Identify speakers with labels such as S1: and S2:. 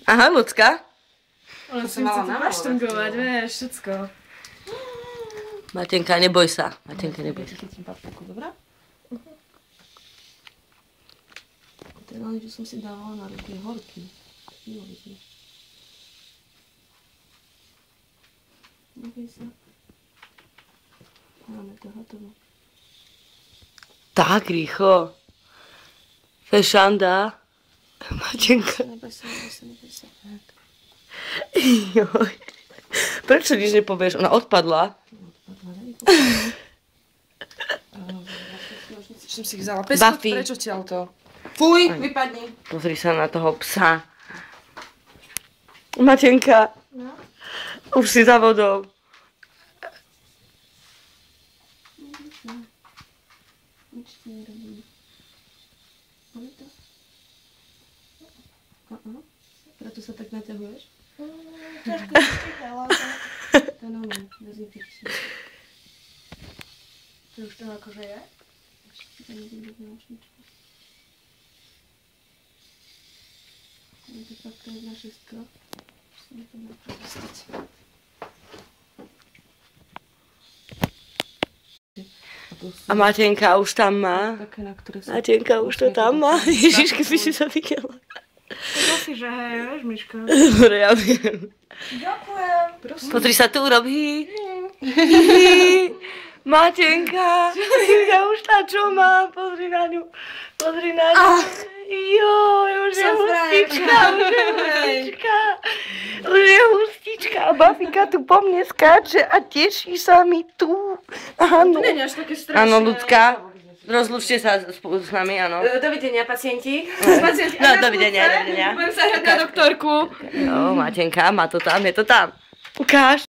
S1: Aha, ľudská.
S2: Ona si chce tu paštrngovať, vieš, všetko.
S1: Matenka, neboj sa. Matenka, neboj sa.
S2: Chytím papriku, dobrá? To je len, že som si dávala na ruky horky. Neboj sa. Máme to hotovo.
S1: Tak rýchlo. Fešanda. Matenka.
S2: Neboj sa.
S1: Joj. Prečo nič nepovieš? Ona odpadla.
S2: Som si ich vzala. Pesko, prečo ťaľ to? Fuj, vypadni.
S1: Pozri sa na toho psa. Matenka.
S2: No?
S1: Už si za vodou.
S2: Nič ti nerobím. Boli to? Preto sa tak naťahuješ? Ťažko vyštíchala to. To je normálne, dezinfekčné. To už to akože je? Ešte to nebudem do náušničky. Je to fakt jedna šestka. Musím to naprostať.
S1: A Matenka už tam má. Matenka už to tam má. Ježišky, by si sa videla.
S2: To si, že hej, vieš, Miška.
S1: Dobre, ja viem.
S2: Ďakujem.
S1: Pozri sa tu, robí. Matenka. Matenka už tá, čo má. Pozri na ňu. Pozri na ňu. Joj, už je hustička. Už je hustička. A Bafika tu po mne skáče a teší sa mi tu. Áno.
S2: To nie je až také strašné.
S1: Áno, ľudská. Rozlúčte sa s nami, áno.
S2: Dovidenia, pacienti.
S1: No, dovidenia.
S2: Budem sa hrať na doktorku.
S1: Jo, Matenka, má to tam, je to tam. Ukáž.